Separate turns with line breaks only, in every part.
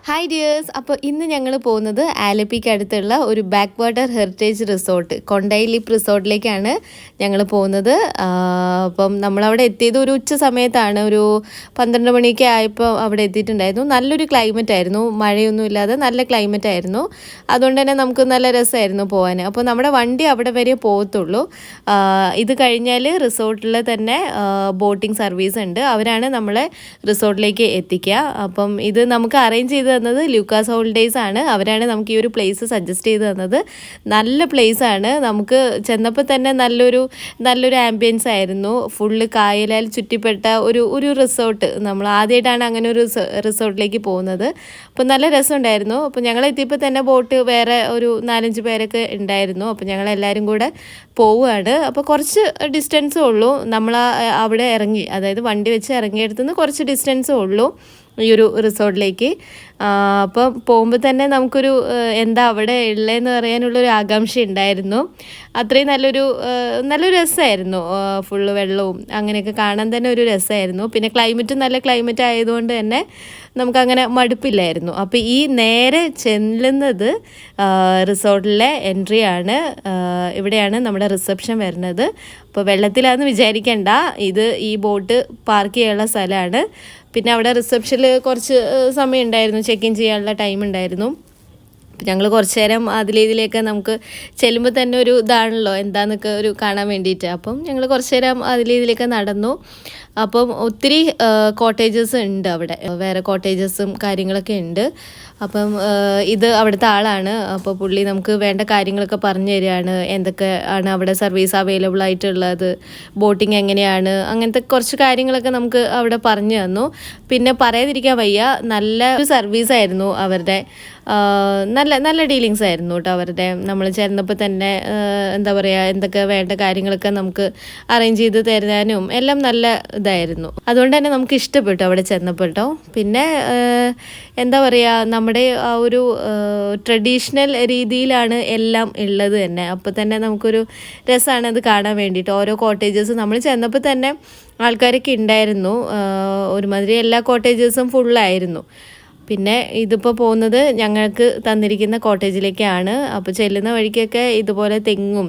Hi dears. അപ്പോൾ ഇന്ന് ഞങ്ങൾ പോകുന്നത് ആലപ്പിക്ക് അടുത്തുള്ള ഒരു ബാക്ക് വാട്ടർ ഹെറിറ്റേജ് റിസോർട്ട് കൊണ്ടൈ ലിപ്പ് റിസോർട്ടിലേക്കാണ് ഞങ്ങൾ പോകുന്നത്. അപ്പം നമ്മളവിടെ എത്തിയത് ഒരു ഉച്ച സമയത്താണ്, ഒരു 12 മണിയൊക്കെ ആയപ്പോൾ അവിടെ എത്തിയിട്ടുണ്ടായിരുന്നു. നല്ലൊരു ക്ലൈമറ്റ് ആയിരുന്നു, മഴയൊന്നും ഇല്ലാതെ നല്ല ക്ലൈമറ്റ് ആയിരുന്നു. അതുകൊണ്ട് തന്നെ നമുക്ക് നല്ല രസമായിരുന്നു പോകാൻ. അപ്പോൾ നമ്മുടെ വണ്ടി അവിടെ വരെ പോകത്തുള്ളൂ. ഇത് കഴിഞ്ഞാൽ റിസോർട്ടിൽ തന്നെ ബോട്ടിംഗ് സർവീസ് ഉണ്ട്, അവരാണ് നമ്മളെ റിസോർട്ടിലേക്ക് എത്തിക്കുക. അപ്പം ഇത് നമുക്ക് അറേഞ്ച് ചെയ്ത് തന്നത് ലൂക്കാസ് ഹോളിഡേയ്സ് ആണ്. അവരാണ് നമുക്ക് ഈ ഒരു പ്ലേസ് സജസ്റ്റ് ചെയ്ത് തന്നത്. നല്ല പ്ലേസ് ആണ്. നമുക്ക് ചെന്നപ്പോൾ തന്നെ നല്ലൊരു ആംബിയൻസ് ആയിരുന്നു. ഫുള്ള് കായലാൽ ചുറ്റിപ്പെട്ട ഒരു റിസോർട്ട്. നമ്മൾ ആദ്യമായിട്ടാണ് അങ്ങനെ ഒരു റിസോർട്ടിലേക്ക് പോകുന്നത്. അപ്പോൾ നല്ല രസമുണ്ടായിരുന്നു. അപ്പോൾ ഞങ്ങൾ എത്തിയപ്പോൾ തന്നെ ബോട്ട് വേറെ ഒരു 4-5 പേരൊക്കെ ഉണ്ടായിരുന്നു. അപ്പോൾ ഞങ്ങളെല്ലാവരും കൂടെ പോവുകയാണ്. അപ്പോൾ കുറച്ച് ഡിസ്റ്റൻസേ ഉള്ളൂ. നമ്മൾ അവിടെ ഇറങ്ങി, അതായത് വണ്ടി വെച്ച് ഇറങ്ങിയെടുത്തുനിന്ന് കുറച്ച് ഡിസ്റ്റൻസേ ഉള്ളൂ ഈ ഒരു റിസോർട്ടിലേക്ക്. അപ്പം പോകുമ്പോൾ തന്നെ നമുക്കൊരു എന്താ അവിടെ ഉള്ളതെന്ന് പറയാനുള്ളൊരു ആകാംക്ഷ ഉണ്ടായിരുന്നു. അത്രയും നല്ലൊരു രസമായിരുന്നു. ഫുള്ള് വെള്ളവും അങ്ങനെയൊക്കെ കാണാൻ തന്നെ ഒരു രസമായിരുന്നു. പിന്നെ ക്ലൈമറ്റും നല്ല ക്ലൈമറ്റ് ആയതുകൊണ്ട് തന്നെ നമുക്കങ്ങനെ മടുപ്പില്ലായിരുന്നു. അപ്പോൾ ഈ നേരെ ചെല്ലുന്നത് റിസോർട്ടിലെ എൻട്രി ആണ്. ഇവിടെയാണ് നമ്മുടെ റിസപ്ഷൻ വരുന്നത്. അപ്പോൾ വെള്ളത്തിലാണെന്ന് വിചാരിക്കേണ്ട, ഈ ബോട്ട് പാർക്ക് ചെയ്യാനുള്ള സ്ഥലമാണ്. പിന്നെ അവിടെ റിസപ്ഷനിൽ കുറച്ച് സമയം ഉണ്ടായിരുന്നു, ചെക്ക് ഇൻ ചെയ്യാനുള്ള ടൈം ഉണ്ടായിരുന്നു. അപ്പം ഞങ്ങൾ കുറച്ച് നേരം അതിലേതിലേക്ക് നമുക്ക് ചെല്ലുമ്പോൾ തന്നെ ഒരു ഇതാണല്ലോ എന്താണെന്നൊക്കെ ഒരു കാണാൻ വേണ്ടിയിട്ട്. അപ്പം ഞങ്ങൾ കുറച്ച് നേരം അതിലേതിലേക്ക് നടന്നു. അപ്പം ഒത്തിരി കോട്ടേജസ് ഉണ്ട് അവിടെ, വേറെ കോട്ടേജസും കാര്യങ്ങളൊക്കെ ഉണ്ട്. അപ്പം ഇത് അവിടുത്തെ ആളാണ്. അപ്പോൾ പുള്ളി നമുക്ക് വേണ്ട കാര്യങ്ങളൊക്കെ പറഞ്ഞു തരികയാണ്, എന്തൊക്കെ ആണ് അവിടെ സർവീസ് അവൈലബിൾ ആയിട്ടുള്ളത്, ബോട്ടിങ് എങ്ങനെയാണ്, അങ്ങനത്തെ കുറച്ച് കാര്യങ്ങളൊക്കെ നമുക്ക് അവിടെ പറഞ്ഞു തന്നു. പിന്നെ പറയാതിരിക്കാൻ വയ്യ, നല്ല ഒരു സർവീസായിരുന്നു അവരുടെ. നല്ല ഡീലിങ്സ് ആയിരുന്നു കേട്ടോ അവരുടെ. നമ്മൾ ചേർന്നപ്പോൾ തന്നെ എന്താ പറയുക, എന്തൊക്കെ വേണ്ട കാര്യങ്ങളൊക്കെ നമുക്ക് അറേഞ്ച് ചെയ്ത് തരാനും എല്ലാം നല്ല ഇതായിരുന്നു. അതുകൊണ്ട് തന്നെ നമുക്ക് ഇഷ്ടപ്പെട്ടു അവിടെ ചെന്നപ്പോൾ കേട്ടോ. പിന്നെ എന്താ പറയുക, നമ്മുടെ ആ ഒരു ട്രഡീഷണൽ രീതിയിലാണ് എല്ലാം ഉള്ളത് തന്നെ. അപ്പോൾ തന്നെ നമുക്കൊരു രസമാണ് അത് കാണാൻ വേണ്ടിയിട്ട്. ഓരോ കോട്ടേജസ് നമ്മൾ ചെന്നപ്പോൾ തന്നെ ആൾക്കാരൊക്കെ ഉണ്ടായിരുന്നു. ഒരുമാതിരി എല്ലാ കോട്ടേജസും ഫുള്ളായിരുന്നു. പിന്നെ ഇതിപ്പോൾ പോകുന്നത് ഞങ്ങൾക്ക് തന്നിരിക്കുന്ന കോട്ടേജിലേക്കാണ്. അപ്പോൾ ചെല്ലുന്ന വഴിക്കൊക്കെ ഇതുപോലെ തെങ്ങും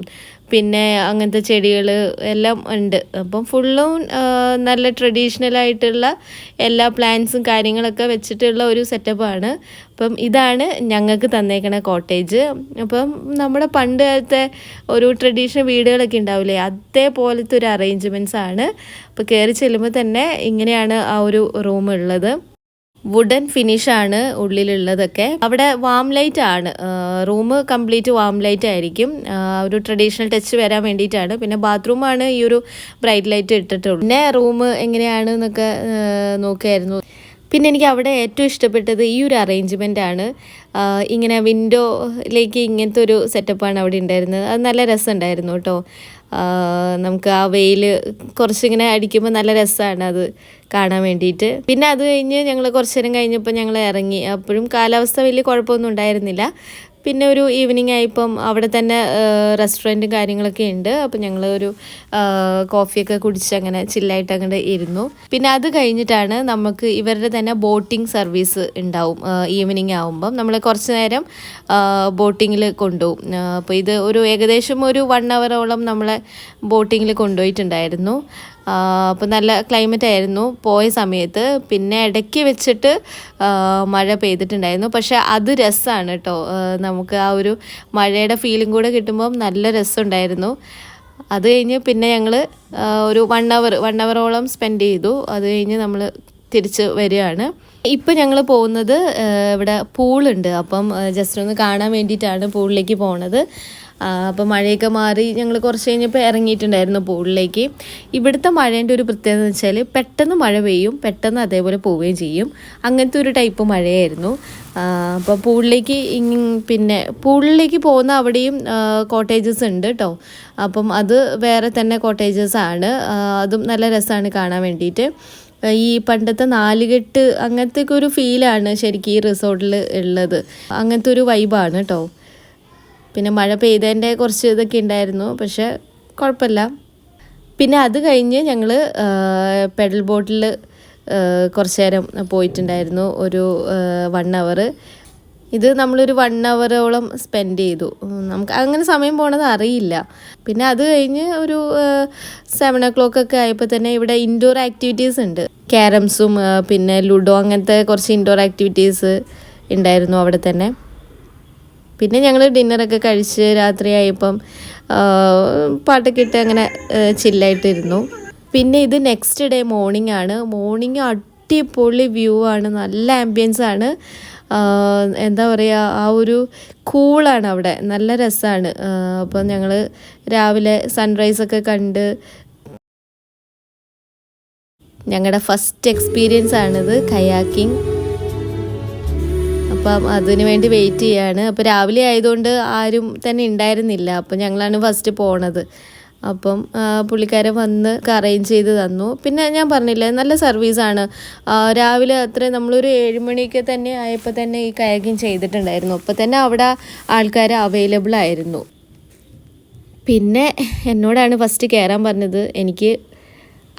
പിന്നെ അങ്ങനത്തെ ചെടികൾ എല്ലാം ഉണ്ട്. അപ്പം ഫുള്ളും നല്ല ട്രഡീഷണലായിട്ടുള്ള എല്ലാ പ്ലാന്റ്സും കാര്യങ്ങളൊക്കെ വെച്ചിട്ടുള്ള ഒരു സെറ്റപ്പാണ്. അപ്പം ഇതാണ് ഞങ്ങൾക്ക് തന്നേക്കണ കോട്ടേജ്. അപ്പം നമ്മുടെ പണ്ട് കാലത്തെ ഒരു ട്രഡീഷണൽ വീടുകളൊക്കെ ഉണ്ടാവില്ലേ, അതേപോലത്തെ ഒരു അറേഞ്ച്മെൻറ്റ്സ് ആണ്. അപ്പോൾ കയറി ചെല്ലുമ്പോൾ തന്നെ ഇങ്ങനെയാണ് ആ ഒരു റൂം ഉള്ളത്. വുഡൻ ഫിനിഷാണ് ഉള്ളിലുള്ളതൊക്കെ. അവിടെ വാം ലൈറ്റ് ആണ്, റൂം കംപ്ലീറ്റ് വാം ലൈറ്റ് ആയിരിക്കും. ഒരു ട്രഡീഷണൽ ടച്ച് വരാൻ വേണ്ടിയിട്ടാണ്. പിന്നെ ബാത്റൂമാണ് ഈ ഒരു ബ്രൈറ്റ് ലൈറ്റ് ഇട്ടിട്ടുള്ളൂ. പിന്നെ റൂം എങ്ങനെയാണ് എന്നൊക്കെ നോക്കുകയായിരുന്നു. പിന്നെ എനിക്ക് അവിടെ ഏറ്റവും ഇഷ്ടപ്പെട്ടത് ഈ ഒരു അറേഞ്ച്മെൻ്റ് ആണ്. ഇങ്ങനെ വിൻഡോയിലേക്ക് ഇങ്ങനത്തെ ഒരു സെറ്റപ്പാണ് അവിടെ ഉണ്ടായിരുന്നത്. അത് നല്ല രസമുണ്ടായിരുന്നു കേട്ടോ. നമുക്ക് ആ വെയിൽ കുറച്ചിങ്ങനെ അടിക്കുമ്പോൾ നല്ല രസമാണ് അത് കാണാൻ വേണ്ടിയിട്ട്. പിന്നെ അത് കഴിഞ്ഞ് ഞങ്ങൾ കുറച്ച് നേരം കഴിഞ്ഞപ്പോൾ ഞങ്ങൾ ഇറങ്ങി. അപ്പോഴും കാലാവസ്ഥ വലിയ കുഴപ്പമൊന്നും ഉണ്ടായിരുന്നില്ല. പിന്നെ ഒരു ഈവനിങ് ആയിപ്പം അവിടെ തന്നെ റെസ്റ്റോറൻറ്റും കാര്യങ്ങളൊക്കെ ഉണ്ട്. അപ്പം ഞങ്ങൾ ഒരു കോഫിയൊക്കെ കുടിച്ച് അങ്ങനെ ചില്ലായിട്ട് അങ്ങോട്ട് ഇരുന്നു. പിന്നെ അത് കഴിഞ്ഞിട്ടാണ് നമുക്ക് ഇവരുടെ തന്നെ ബോട്ടിംഗ് സർവീസ് ഉണ്ടാവും. ഈവനിങ് ആകുമ്പം നമ്മൾ കുറച്ച് നേരം ബോട്ടിങ്ങിൽ കൊണ്ടുപോകും. അപ്പോൾ ഇത് ഏകദേശം ഒരു 1 അവറോളം നമ്മളെ ബോട്ടിങ്ങിൽ കൊണ്ടുപോയിട്ടുണ്ടായിരുന്നു. അപ്പോൾ നല്ല ക്ലൈമറ്റ് ആയിരുന്നു പോയ സമയത്ത്. പിന്നെ ഇടയ്ക്ക് വെച്ചിട്ട് മഴ പെയ്തിട്ടുണ്ടായിരുന്നു. പക്ഷേ അത് രസമാണ് കേട്ടോ. നമുക്ക് ആ ഒരു മഴയുടെ ഫീലും കൂടെ കിട്ടുമ്പം നല്ല രസമുണ്ടായിരുന്നു. അത് കഴിഞ്ഞ് പിന്നെ ഞങ്ങൾ ഒരു 1 അവറോളം സ്പെൻഡ് ചെയ്തു. അത് കഴിഞ്ഞ് നമ്മൾ തിരിച്ച് വരികയാണ്. ഇപ്പം ഞങ്ങൾ പോകുന്നത് ഇവിടെ പൂളുണ്ട്. അപ്പം ജസ്റ്റ് ഒന്ന് കാണാൻ വേണ്ടിയിട്ടാണ് പൂളിലേക്ക് പോകുന്നത്. അപ്പോൾ മഴയൊക്കെ മാറി ഞങ്ങൾ കുറച്ച് കഴിഞ്ഞപ്പോൾ ഇറങ്ങിയിട്ടുണ്ടായിരുന്നു പൂളിലേക്ക്. ഇവിടുത്തെ മഴേൻ്റെ ഒരു പ്രത്യേകത എന്ന് വെച്ചാൽ പെട്ടെന്ന് മഴ പെയ്യും, പെട്ടെന്ന് അതേപോലെ പോവുകയും ചെയ്യും. അങ്ങനത്തെ ഒരു ടൈപ്പ് മഴയായിരുന്നു. അപ്പോൾ പൂളിലേക്ക് പോകുന്ന അവിടെയും കോട്ടേജസ് ഉണ്ട് കേട്ടോ. അപ്പം അത് വേറെ തന്നെ കോട്ടേജസ് ആണ്. അതും നല്ല രസമാണ് കാണാൻ വേണ്ടിയിട്ട്. ഈ പണ്ടത്തെ നാലുകെട്ട് അങ്ങനത്തെ ഒരു ഫീലാണ് ശരിക്കും ഈ റിസോർട്ടിൽ ഉള്ളത്. അങ്ങനത്തെ ഒരു വൈബാണ് കേട്ടോ. പിന്നെ മഴ പെയ്തതിൻ്റെ കുറച്ച് ഇതൊക്കെ ഉണ്ടായിരുന്നു, പക്ഷെ കുഴപ്പമില്ല. പിന്നെ അത് കഴിഞ്ഞ് ഞങ്ങൾ പെഡൽ ബോട്ടിൽ കുറച്ച് നേരം പോയിട്ടുണ്ടായിരുന്നു, ഒരു 1 hour. ഇത് നമ്മളൊരു 1 hour സ്പെൻഡ് ചെയ്തു. നമുക്ക് അങ്ങനെ സമയം പോണത് അറിയില്ല. പിന്നെ അത് കഴിഞ്ഞ് ഒരു 7 o'clock ഒക്കെ ആയപ്പോൾ തന്നെ ഇവിടെ ഇൻഡോർ ആക്ടിവിറ്റീസ് ഉണ്ട്. ക്യാരംസും പിന്നെ ലുഡോ അങ്ങനത്തെ കുറച്ച് ഇൻഡോർ ആക്ടിവിറ്റീസ് ഉണ്ടായിരുന്നു അവിടെ തന്നെ. പിന്നെ ഞങ്ങൾ ഡിന്നറൊക്കെ കഴിച്ച് രാത്രിയായപ്പം പാട്ടൊക്കെ ഇട്ട് അങ്ങനെ ചില്ലായിട്ടിരുന്നു. പിന്നെ ഇത് നെക്സ്റ്റ് ഡേ മോർണിംഗ് ആണ്. മോർണിംഗ് അടിപൊളി വ്യൂ ആണ്, നല്ല ആംബിയൻസ് ആണ്. എന്താ പറയുക, ആ ഒരു കൂളാണ് അവിടെ, നല്ല രസമാണ്. അപ്പം ഞങ്ങൾ രാവിലെ സൺറൈസൊക്കെ കണ്ട് ഞങ്ങളുടെ ഫസ്റ്റ് എക്സ്പീരിയൻസ് ആണിത്, കയാക്കിങ്. അപ്പം അതിന് വേണ്ടി വെയിറ്റ് ചെയ്യാണ്. അപ്പോൾ രാവിലെ ആയതുകൊണ്ട് ആരും തന്നെ ഉണ്ടായിരുന്നില്ല. അപ്പം ഞങ്ങളാണ് ഫസ്റ്റ് പോണത്. അപ്പം പുള്ളിക്കാരൻ വന്ന് അറേഞ്ച് ചെയ്ത് തന്നു. പിന്നെ ഞാൻ പറഞ്ഞില്ലേ, നല്ല സർവീസാണ്. രാവിലെ അത്രയും നമ്മളൊരു 7 മണിക്ക് തന്നെ ആയപ്പോൾ തന്നെ ഈ കയാക്കിങ് ചെയ്തിട്ടുണ്ടായിരുന്നു. അപ്പോൾ തന്നെ അവിടെ ആൾക്കാർ അവൈലബിൾ ആയിരുന്നു. പിന്നെ എന്നോടാണ് ഫസ്റ്റ് കയറാൻ പറഞ്ഞത്. എനിക്ക്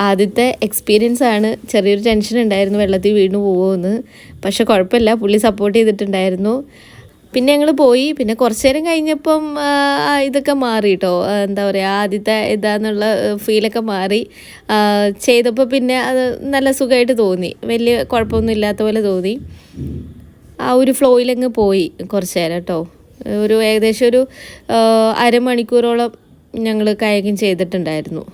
ആദ്യത്തെ എക്സ്പീരിയൻസ് ആണ്. ചെറിയൊരു ടെൻഷൻ ഉണ്ടായിരുന്നു വെള്ളത്തിൽ വീണു പോകുമെന്ന്. പക്ഷെ കുഴപ്പമില്ല, പുള്ളി സപ്പോർട്ട് ചെയ്തിട്ടുണ്ടായിരുന്നു. പിന്നെ ഞങ്ങൾ പോയി. പിന്നെ കുറച്ച് നേരം കഴിഞ്ഞപ്പം ഇതൊക്കെ മാറി കേട്ടോ. എന്താ പറയുക, ആദ്യത്തെ ഇതാന്നുള്ള ഫീലൊക്കെ മാറി. ചെയ്തപ്പോൾ പിന്നെ അത് നല്ല സുഖമായിട്ട് തോന്നി, വലിയ കുഴപ്പമൊന്നും ഇല്ലാത്ത പോലെ തോന്നി. ആ ഒരു ഫ്ലോയിലങ്ങ് പോയി കുറച്ച് നേരം കേട്ടോ. ഒരു ഏകദേശം ഒരു 1/2 മണിക്കൂറോളം ഞങ്ങൾ കയാക്കിങ് ചെയ്തിട്ടുണ്ടായിരുന്നു.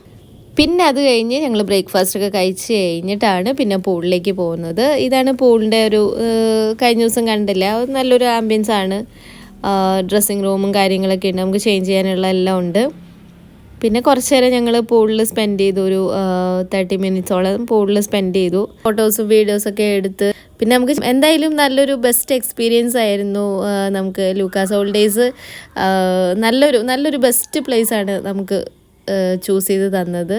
പിന്നെ അത് കഴിഞ്ഞ് ഞങ്ങൾ ബ്രേക്ക്ഫാസ്റ്റൊക്കെ കഴിച്ച് കഴിഞ്ഞിട്ടാണ് പിന്നെ പൂളിലേക്ക് പോകുന്നത്. ഇതാണ് പൂളിൻ്റെ ഒരു കഴിഞ്ഞ ദിവസം കണ്ടില്ല, നല്ലൊരു ആംബിയൻസ് ആണ്. ഡ്രസ്സിങ് റൂമും കാര്യങ്ങളൊക്കെ ഉണ്ട്, നമുക്ക് ചേഞ്ച് ചെയ്യാനുള്ള എല്ലാം ഉണ്ട്. പിന്നെ കുറച്ച് നേരം ഞങ്ങൾ പൂളിൽ സ്പെൻഡ് ചെയ്തു, ഒരു 30 മിനിറ്റ്സോളം പൂളിൽ സ്പെൻഡ് ചെയ്തു. ഫോട്ടോസും വീഡിയോസൊക്കെ എടുത്ത് പിന്നെ നമുക്ക് എന്തായാലും നല്ലൊരു ബെസ്റ്റ് എക്സ്പീരിയൻസ് ആയിരുന്നു. നമുക്ക് ലൂക്കാസ് ഹോളിഡേയ്സ് നല്ലൊരു ബെസ്റ്റ് പ്ലേസാണ് നമുക്ക് ചൂസ് ചെയ്ത് തന്നത്.